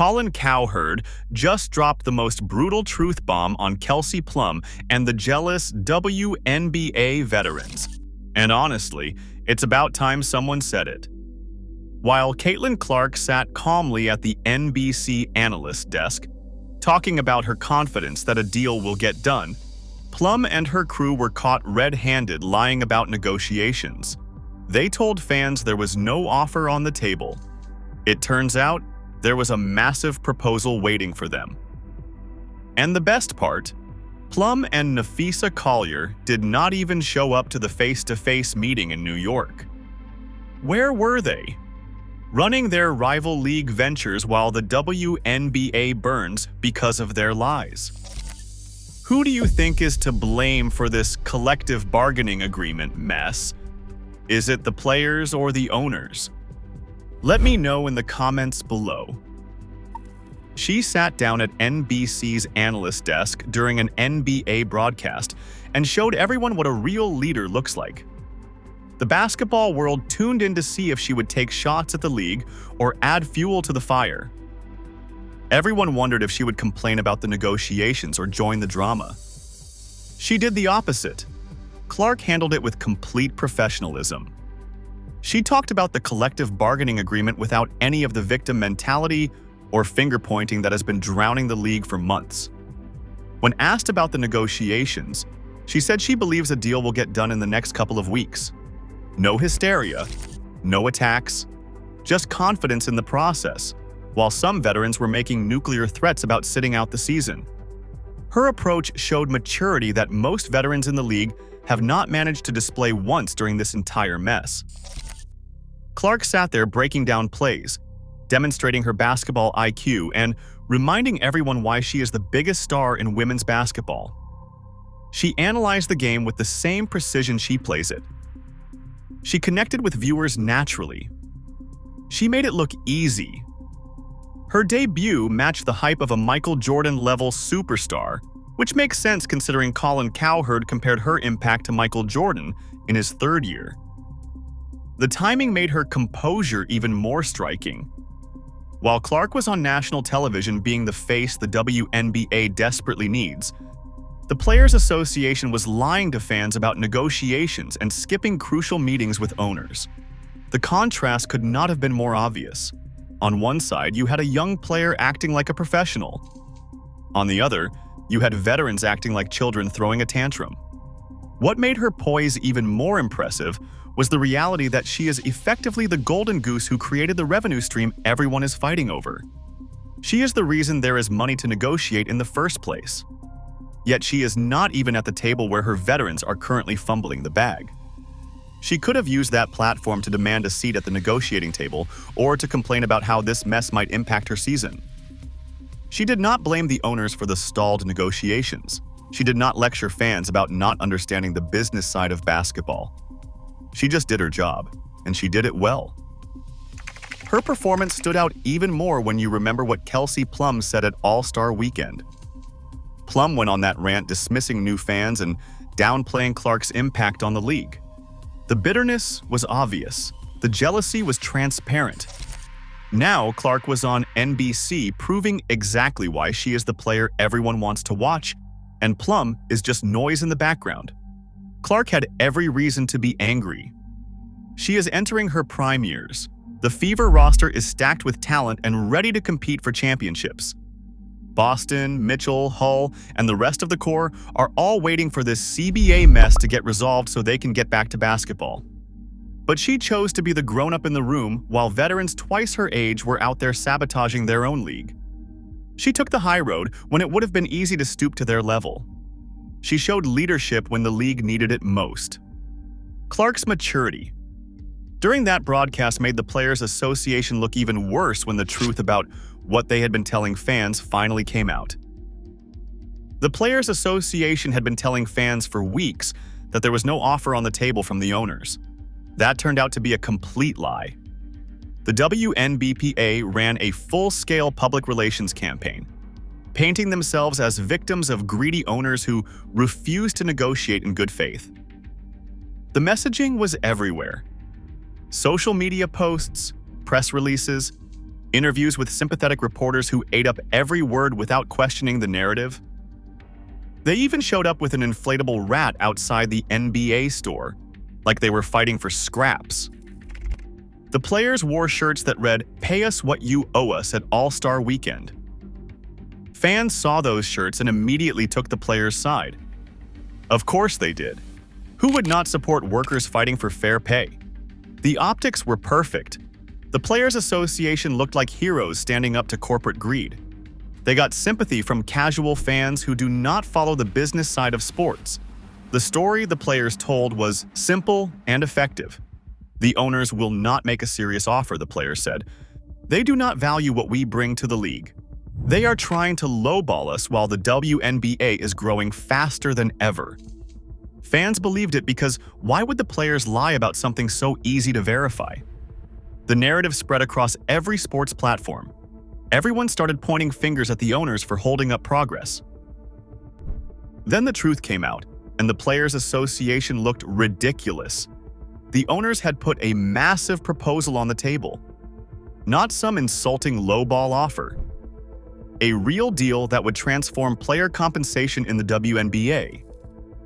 Colin Cowherd just dropped the most brutal truth bomb on Kelsey Plum and the jealous WNBA veterans. And honestly, it's about time someone said it. While Caitlin Clark sat calmly at the NBC analyst desk, talking about her confidence that a deal will get done, Plum and her crew were caught red-handed lying about negotiations. They told fans there was no offer on the table. It turns out, there was a massive proposal waiting for them. And the best part, Plum and Napheesa Collier did not even show up to the face-to-face meeting in New York. Where were they? Running their rival league ventures while the WNBA burns because of their lies. Who do you think is to blame for this collective bargaining agreement mess? Is it the players or the owners? Let me know in the comments below. She sat down at NBC's analyst desk during an NBA broadcast and showed everyone what a real leader looks like. The basketball world tuned in to see if she would take shots at the league or add fuel to the fire. Everyone wondered if she would complain about the negotiations or join the drama. She did the opposite. Clark handled it with complete professionalism. She talked about the collective bargaining agreement without any of the victim mentality or finger-pointing that has been drowning the league for months. When asked about the negotiations, she said she believes a deal will get done in the next couple of weeks. No hysteria, no attacks, just confidence in the process, while some veterans were making nuclear threats about sitting out the season. Her approach showed maturity that most veterans in the league have not managed to display once during this entire mess. Clark sat there breaking down plays, demonstrating her basketball IQ, and reminding everyone why she is the biggest star in women's basketball. She analyzed the game with the same precision she plays it. She connected with viewers naturally. She made it look easy. Her debut matched the hype of a Michael Jordan-level superstar, which makes sense considering Colin Cowherd compared her impact to Michael Jordan in his third year. The timing made her composure even more striking. While Clark was on national television being the face the WNBA desperately needs, the Players Association was lying to fans about negotiations and skipping crucial meetings with owners. The contrast could not have been more obvious. On one side, you had a young player acting like a professional. On the other, you had veterans acting like children throwing a tantrum. What made her poise even more impressive was the reality that she is effectively the golden goose who created the revenue stream everyone is fighting over. She is the reason there is money to negotiate in the first place. Yet she is not even at the table where her veterans are currently fumbling the bag. She could have used that platform to demand a seat at the negotiating table or to complain about how this mess might impact her season. She did not blame the owners for the stalled negotiations. She did not lecture fans about not understanding the business side of basketball. She just did her job, and she did it well. Her performance stood out even more when you remember what Kelsey Plum said at All-Star Weekend. Plum went on that rant dismissing new fans and downplaying Clark's impact on the league. The bitterness was obvious. The jealousy was transparent. Now Clark was on NBC proving exactly why she is the player everyone wants to watch, and Plum is just noise in the background. Clark had every reason to be angry. She is entering her prime years. The Fever roster is stacked with talent and ready to compete for championships. Boston, Mitchell, Hull, and the rest of the core are all waiting for this CBA mess to get resolved so they can get back to basketball. But she chose to be the grown-up in the room while veterans twice her age were out there sabotaging their own league. She took the high road when it would have been easy to stoop to their level. She showed leadership when the league needed it most. Clark's maturity during that broadcast made the Players Association look even worse when the truth about what they had been telling fans finally came out. The Players Association had been telling fans for weeks that there was no offer on the table from the owners. That turned out to be a complete lie. The WNBA ran a full-scale public relations campaign, painting themselves as victims of greedy owners who refused to negotiate in good faith. The messaging was everywhere. Social media posts, press releases, Interviews with sympathetic reporters who ate up every word without questioning the narrative. They even showed up with an inflatable rat outside the NBA store, like they were fighting for scraps. The players wore shirts that read, "Pay us what you owe us" at All-Star Weekend. Fans saw those shirts and immediately took the players' side. Of course they did. Who would not support workers fighting for fair pay? The optics were perfect. The Players Association looked like heroes standing up to corporate greed. They got sympathy from casual fans who do not follow the business side of sports. The story the players told was simple and effective. The owners will not make a serious offer, the players said. They do not value what we bring to the league. They are trying to lowball us while the WNBA is growing faster than ever. Fans believed it because why would the players lie about something so easy to verify? The narrative spread across every sports platform. Everyone started pointing fingers at the owners for holding up progress. Then the truth came out, and the Players Association looked ridiculous. The owners had put a massive proposal on the table. Not some insulting lowball offer. A real deal that would transform player compensation in the WNBA.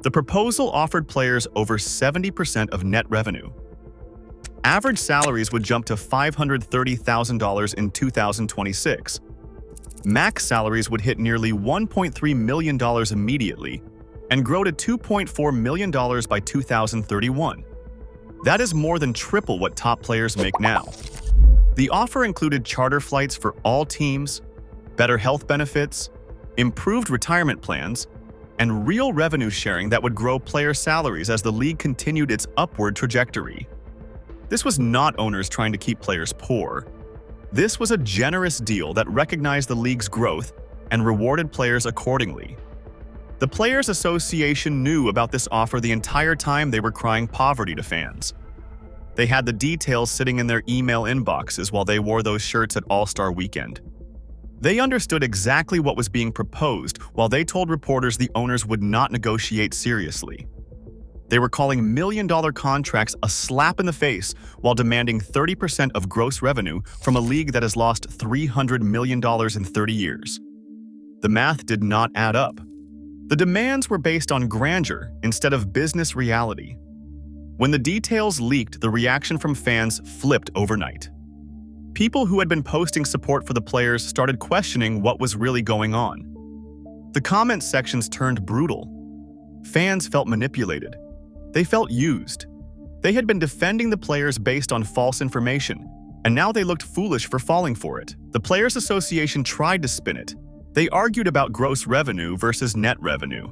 The proposal offered players over 70% of net revenue. Average salaries would jump to $530,000 in 2026. Max salaries would hit nearly $1.3 million immediately and grow to $2.4 million by 2031. That is more than triple what top players make now. The offer included charter flights for all teams, better health benefits, improved retirement plans, and real revenue sharing that would grow player salaries as the league continued its upward trajectory. This was not owners trying to keep players poor. This was a generous deal that recognized the league's growth and rewarded players accordingly. The Players Association knew about this offer the entire time they were crying poverty to fans. They had the details sitting in their email inboxes while they wore those shirts at All-Star Weekend. They understood exactly what was being proposed while they told reporters the owners would not negotiate seriously. They were calling million-dollar contracts a slap in the face while demanding 30% of gross revenue from a league that has lost $300 million in 30 years. The math did not add up. The demands were based on grandeur instead of business reality. When the details leaked, the reaction from fans flipped overnight. People who had been posting support for the players started questioning what was really going on. The comment sections turned brutal. Fans felt manipulated. They felt used. They had been defending the players based on false information, and now they looked foolish for falling for it. The Players Association tried to spin it. They argued about gross revenue versus net revenue.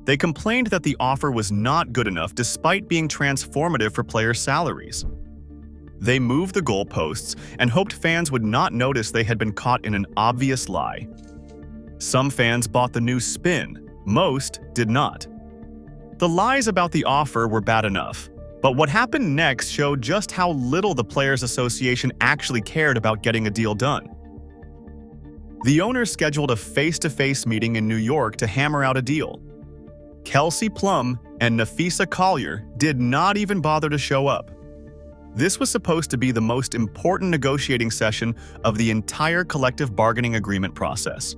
They complained that the offer was not good enough despite being transformative for players' salaries. They moved the goalposts and hoped fans would not notice they had been caught in an obvious lie. Some fans bought the new spin, most did not. The lies about the offer were bad enough, but what happened next showed just how little the Players Association actually cared about getting a deal done. The owners scheduled a face-to-face meeting in New York to hammer out a deal. Kelsey Plum and Napheesa Collier did not even bother to show up. This was supposed to be the most important negotiating session of the entire collective bargaining agreement process.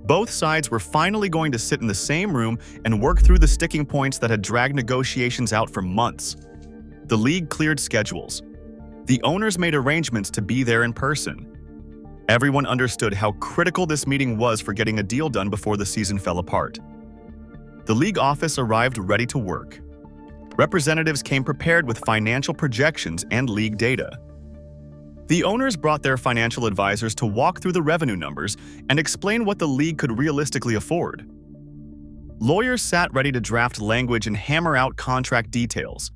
Both sides were finally going to sit in the same room and work through the sticking points that had dragged negotiations out for months. The league cleared schedules. The owners made arrangements to be there in person. Everyone understood how critical this meeting was for getting a deal done before the season fell apart. The league office arrived ready to work. Representatives came prepared with financial projections and league data. The owners brought their financial advisors to walk through the revenue numbers and explain what the league could realistically afford. Lawyers sat ready to draft language and hammer out contract details.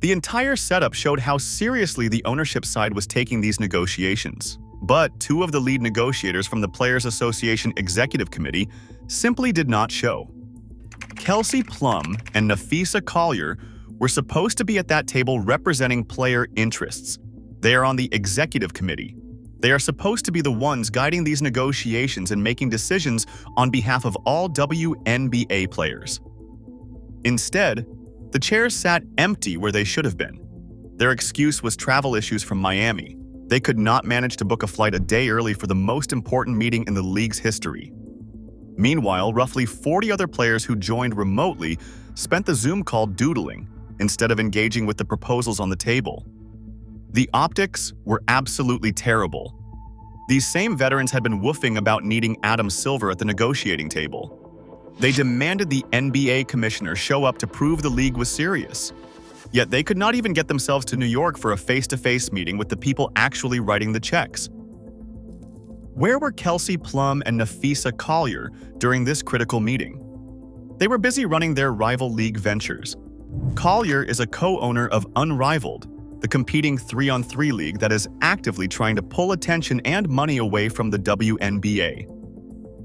The entire setup showed how seriously the ownership side was taking these negotiations. But two of the lead negotiators from the Players Association Executive Committee simply did not show. Kelsey Plum and Napheesa Collier were supposed to be at that table representing player interests. They are on the executive committee. They are supposed to be the ones guiding these negotiations and making decisions on behalf of all WNBA players. Instead, the chairs sat empty where they should have been. Their excuse was travel issues from Miami. They could not manage to book a flight a day early for the most important meeting in the league's history. Meanwhile, roughly 40 other players who joined remotely spent the Zoom call doodling instead of engaging with the proposals on the table. The optics were absolutely terrible. These same veterans had been woofing about needing Adam Silver at the negotiating table. They demanded the NBA commissioner show up to prove the league was serious. Yet they could not even get themselves to New York for a face-to-face meeting with the people actually writing the checks. Where were Kelsey Plum and Napheesa Collier during this critical meeting? They were busy running their rival league ventures. Collier is a co-owner of Unrivaled, the competing 3-on-3 league that is actively trying to pull attention and money away from the WNBA.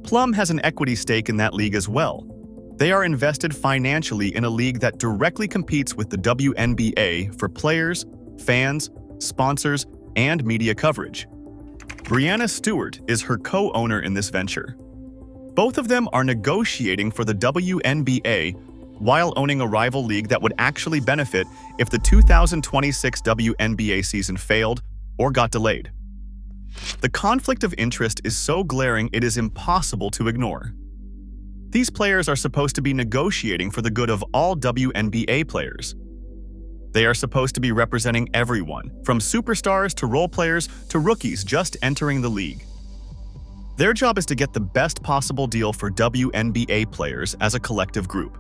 Plum has an equity stake in that league as well. They are invested financially in a league that directly competes with the WNBA for players, fans, sponsors, and media coverage. Brianna Stewart is her co-owner in this venture. Both of them are negotiating for the WNBA while owning a rival league that would actually benefit if the 2026 WNBA season failed or got delayed. The conflict of interest is so glaring it is impossible to ignore. These players are supposed to be negotiating for the good of all WNBA players. They are supposed to be representing everyone, from superstars to role players to rookies just entering the league. Their job is to get the best possible deal for WNBA players as a collective group.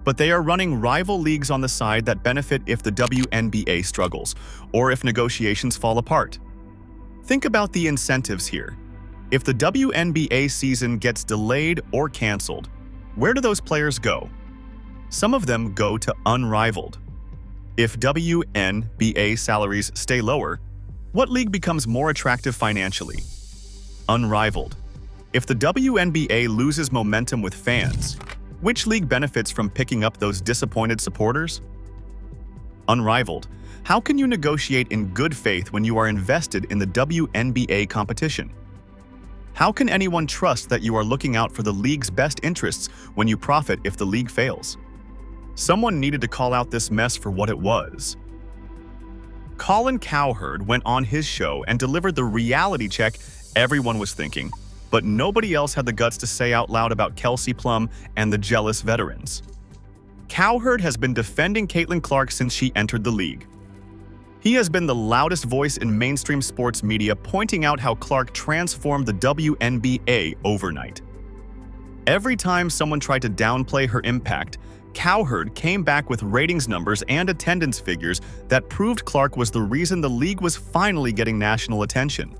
But they are running rival leagues on the side that benefit if the WNBA struggles, or if negotiations fall apart. Think about the incentives here. If the WNBA season gets delayed or canceled, where do those players go? Some of them go to Unrivaled. If WNBA salaries stay lower, what league becomes more attractive financially? Unrivaled. If the WNBA loses momentum with fans, which league benefits from picking up those disappointed supporters? Unrivaled. How can you negotiate in good faith when you are invested in the WNBA competition? How can anyone trust that you are looking out for the league's best interests when you profit if the league fails? Someone needed to call out this mess for what it was. Colin Cowherd went on his show and delivered the reality check everyone was thinking, but nobody else had the guts to say out loud about Kelsey Plum and the jealous veterans. Cowherd has been defending Caitlin Clark since she entered the league. He has been the loudest voice in mainstream sports media, pointing out how Clark transformed the WNBA overnight. Every time someone tried to downplay her impact, Cowherd came back with ratings numbers and attendance figures that proved Clark was the reason the league was finally getting national attention.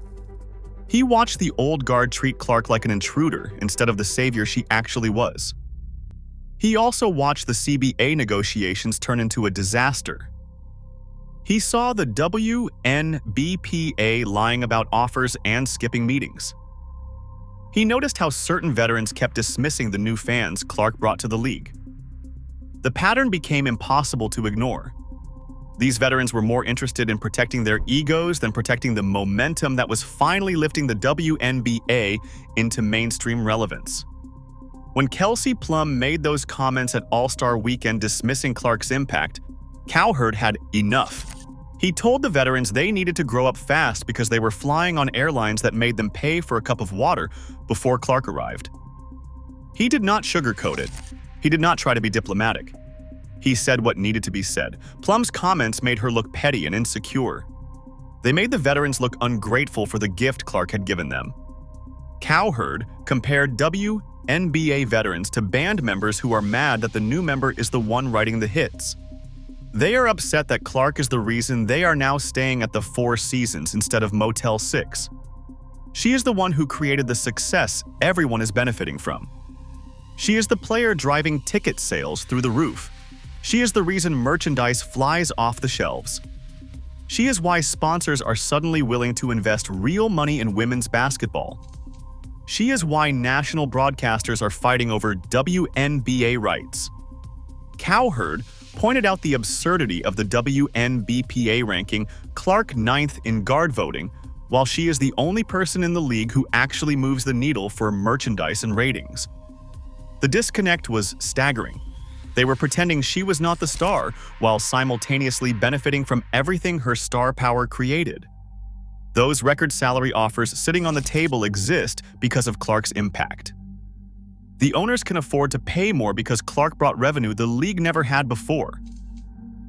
He watched the old guard treat Clark like an intruder instead of the savior she actually was. He also watched the CBA negotiations turn into a disaster. He saw the WNBPA lying about offers and skipping meetings. He noticed how certain veterans kept dismissing the new fans Clark brought to the league. The pattern became impossible to ignore. These veterans were more interested in protecting their egos than protecting the momentum that was finally lifting the WNBA into mainstream relevance. When Kelsey Plum made those comments at All-Star Weekend dismissing Clark's impact, Cowherd had enough. He told the veterans they needed to grow up fast because they were flying on airlines that made them pay for a cup of water before Clark arrived. He did not sugarcoat it. He did not try to be diplomatic. He said what needed to be said. Plum's comments made her look petty and insecure. They made the veterans look ungrateful for the gift Clark had given them. Cowherd compared WNBA veterans to band members who are mad that the new member is the one writing the hits. They are upset that Clark is the reason they are now staying at the Four Seasons instead of Motel 6. She is the one who created the success everyone is benefiting from. She is the player driving ticket sales through the roof. She is the reason merchandise flies off the shelves. She is why sponsors are suddenly willing to invest real money in women's basketball. She is why national broadcasters are fighting over WNBA rights. Cowherd pointed out the absurdity of the WNBPA ranking Clark 9th in guard voting, while she is the only person in the league who actually moves the needle for merchandise and ratings. The disconnect was staggering. They were pretending she was not the star, while simultaneously benefiting from everything her star power created. Those record salary offers sitting on the table exist because of Clark's impact. The owners can afford to pay more because Clark brought revenue the league never had before.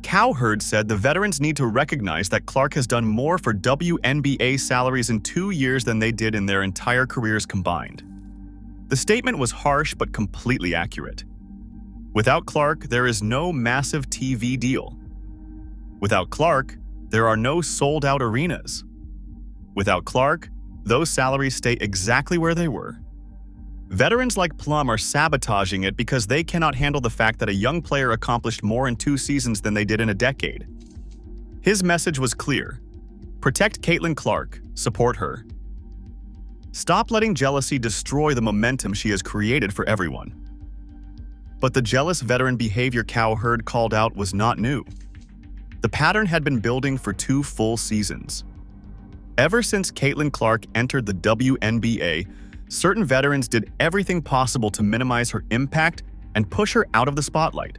Cowherd said the veterans need to recognize that Clark has done more for WNBA salaries in 2 years than they did in their entire careers combined. The statement was harsh but completely accurate. Without Clark, there is no massive TV deal. Without Clark, there are no sold-out arenas. Without Clark, those salaries stay exactly where they were. Veterans like Plum are sabotaging it because they cannot handle the fact that a young player accomplished more in 2 seasons than they did in a decade. His message was clear. Protect Caitlin Clark, support her. Stop letting jealousy destroy the momentum she has created for everyone. But the jealous veteran behavior Cowherd called out was not new. The pattern had been building for 2 full seasons. Ever since Caitlin Clark entered the WNBA, certain veterans did everything possible to minimize her impact and push her out of the spotlight.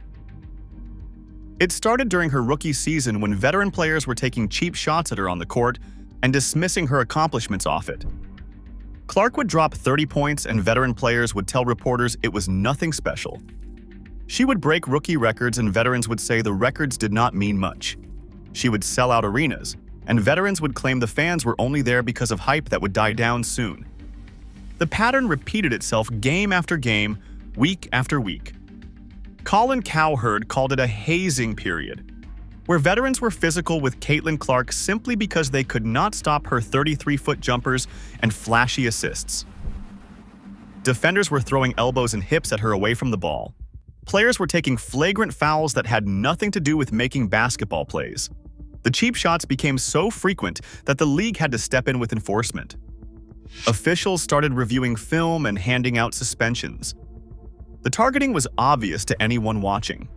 It started during her rookie season when veteran players were taking cheap shots at her on the court and dismissing her accomplishments off it. Clark would drop 30 points and veteran players would tell reporters it was nothing special. She would break rookie records and veterans would say the records did not mean much. She would sell out arenas, and veterans would claim the fans were only there because of hype that would die down soon. The pattern repeated itself game after game, week after week. Colin Cowherd called it a hazing period, where veterans were physical with Caitlin Clark simply because they could not stop her 33-foot jumpers and flashy assists. Defenders were throwing elbows and hips at her away from the ball. Players were taking flagrant fouls that had nothing to do with making basketball plays. The cheap shots became so frequent that the league had to step in with enforcement. Officials started reviewing film and handing out suspensions. The targeting was obvious to anyone watching.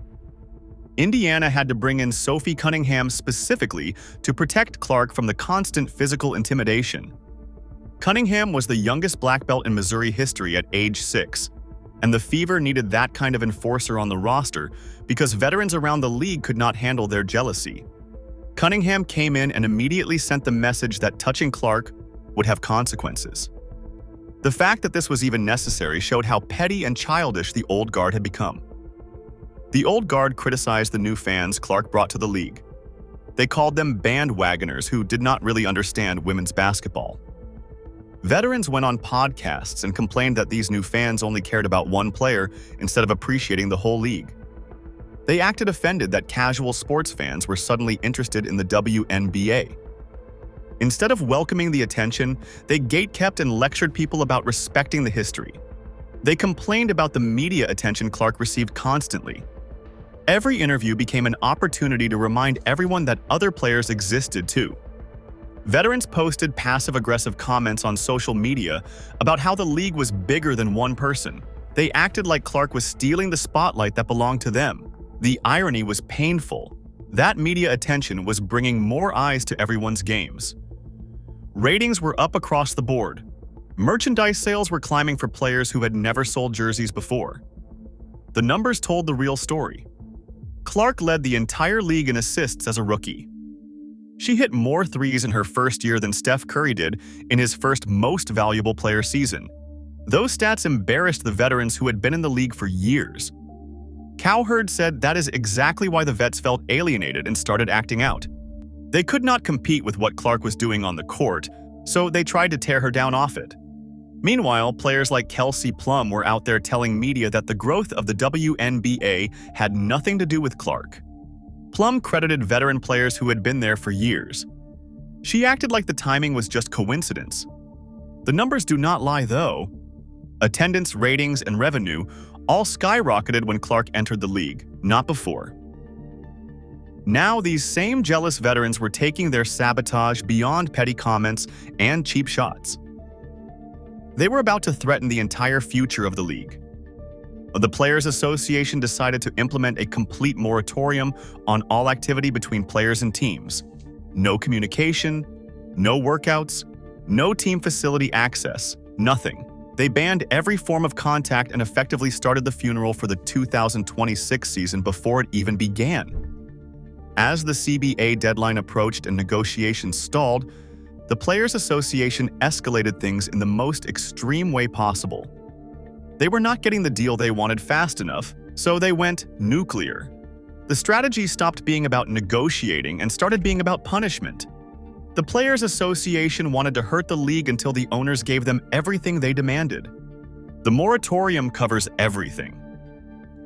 Indiana had to bring in Sophie Cunningham specifically to protect Clark from the constant physical intimidation. Cunningham was the youngest black belt in Missouri history at age 6, and the Fever needed that kind of enforcer on the roster because veterans around the league could not handle their jealousy. Cunningham came in and immediately sent the message that touching Clark would have consequences. The fact that this was even necessary showed how petty and childish the old guard had become. The old guard criticized the new fans Clark brought to the league. They called them bandwagoners who did not really understand women's basketball. Veterans went on podcasts and complained that these new fans only cared about one player instead of appreciating the whole league. They acted offended that casual sports fans were suddenly interested in the WNBA. Instead of welcoming the attention, they gatekept and lectured people about respecting the history. They complained about the media attention Clark received constantly. Every interview became an opportunity to remind everyone that other players existed too. Veterans posted passive-aggressive comments on social media about how the league was bigger than one person. They acted like Clark was stealing the spotlight that belonged to them. The irony was painful. That media attention was bringing more eyes to everyone's games. Ratings were up across the board. Merchandise sales were climbing for players who had never sold jerseys before. The numbers told the real story. Clark led the entire league in assists as a rookie. She hit more threes in her first year than Steph Curry did in his first most valuable player season. Those stats embarrassed the veterans who had been in the league for years. Cowherd said that is exactly why the vets felt alienated and started acting out. They could not compete with what Clark was doing on the court, so they tried to tear her down off it. Meanwhile, players like Kelsey Plum were out there telling media that the growth of the WNBA had nothing to do with Clark. Plum credited veteran players who had been there for years. She acted like the timing was just coincidence. The numbers do not lie, though. Attendance, ratings, and revenue all skyrocketed when Clark entered the league, not before. Now, these same jealous veterans were taking their sabotage beyond petty comments and cheap shots. They were about to threaten the entire future of the league. The Players Association decided to implement a complete moratorium on all activity between players and teams. No communication, no workouts, no team facility access, nothing. They banned every form of contact and effectively started the funeral for the 2026 season before it even began. As the CBA deadline approached and negotiations stalled, the Players Association escalated things in the most extreme way possible. They were not getting the deal they wanted fast enough, so they went nuclear. The strategy stopped being about negotiating and started being about punishment. The Players Association wanted to hurt the league until the owners gave them everything they demanded. The moratorium covers everything.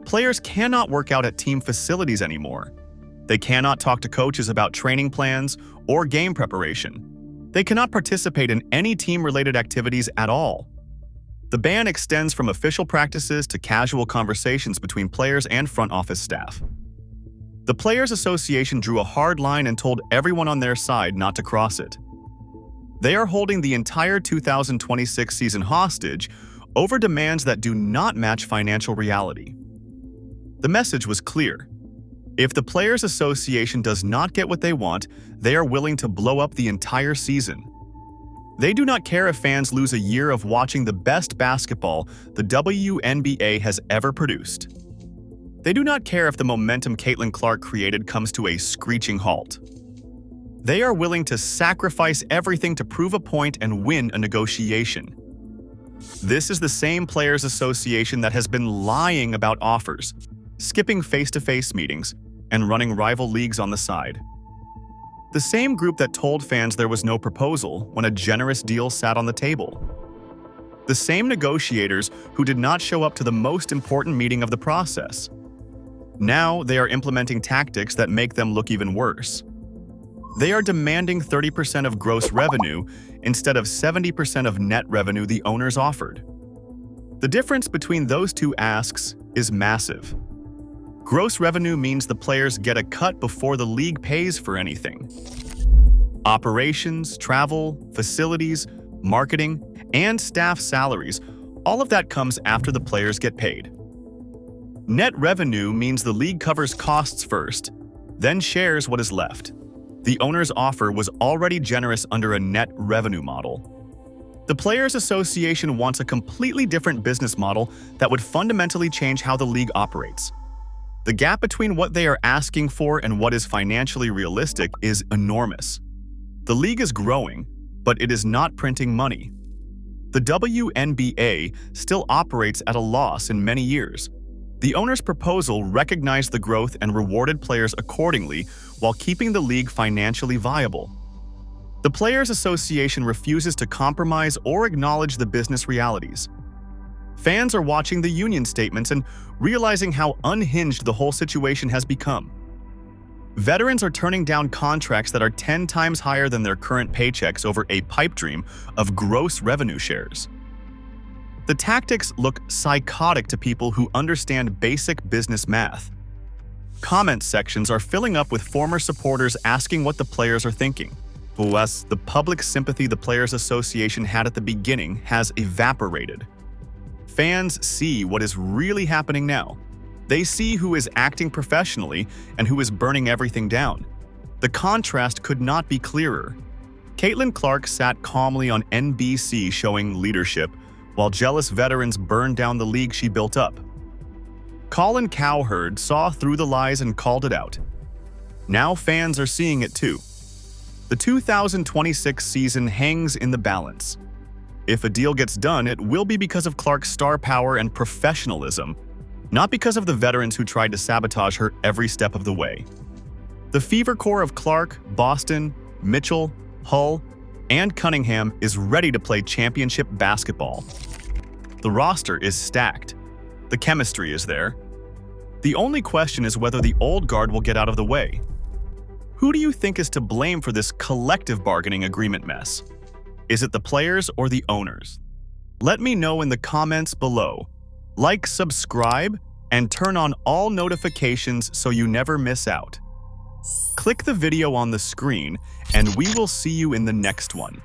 Players cannot work out at team facilities anymore. They cannot talk to coaches about training plans or game preparation. They cannot participate in any team-related activities at all. The ban extends from official practices to casual conversations between players and front office staff. The Players Association drew a hard line and told everyone on their side not to cross it. They are holding the entire 2026 season hostage over demands that do not match financial reality. The message was clear. If the Players Association does not get what they want, they are willing to blow up the entire season. They do not care if fans lose a year of watching the best basketball the WNBA has ever produced. They do not care if the momentum Caitlin Clark created comes to a screeching halt. They are willing to sacrifice everything to prove a point and win a negotiation. This is the same Players Association that has been lying about offers, skipping face-to-face meetings, and running rival leagues on the side. The same group that told fans there was no proposal when a generous deal sat on the table. The same negotiators who did not show up to the most important meeting of the process. Now they are implementing tactics that make them look even worse. They are demanding 30% of gross revenue instead of 70% of net revenue the owners offered. The difference between those two asks is massive. Gross revenue means the players get a cut before the league pays for anything. Operations, travel, facilities, marketing, and staff salaries, all of that comes after the players get paid. Net revenue means the league covers costs first, then shares what is left. The owner's offer was already generous under a net revenue model. The Players Association wants a completely different business model that would fundamentally change how the league operates. The gap between what they are asking for and what is financially realistic is enormous. The league is growing, but it is not printing money. The WNBA still operates at a loss in many years. The owner's proposal recognized the growth and rewarded players accordingly while keeping the league financially viable. The Players Association refuses to compromise or acknowledge the business realities. Fans are watching the union statements and realizing how unhinged the whole situation has become. Veterans are turning down contracts that are 10 times higher than their current paychecks over a pipe dream of gross revenue shares. The tactics look psychotic to people who understand basic business math. Comment sections are filling up with former supporters asking what the players are thinking. Plus, the public sympathy the Players Association had at the beginning has evaporated. Fans see what is really happening now. They see who is acting professionally and who is burning everything down. The contrast could not be clearer. Caitlin Clark sat calmly on NBC showing leadership, while jealous veterans burned down the league she built up. Colin Cowherd saw through the lies and called it out. Now fans are seeing it too. The 2026 season hangs in the balance. If a deal gets done, it will be because of Clark's star power and professionalism, not because of the veterans who tried to sabotage her every step of the way. The fever core of Clark, Boston, Mitchell, Hull, and Cunningham is ready to play championship basketball. The roster is stacked. The chemistry is there. The only question is whether the old guard will get out of the way. Who do you think is to blame for this collective bargaining agreement mess? Is it the players or the owners? Let me know in the comments below. Like, subscribe, and turn on all notifications so you never miss out. Click the video on the screen, and we will see you in the next one.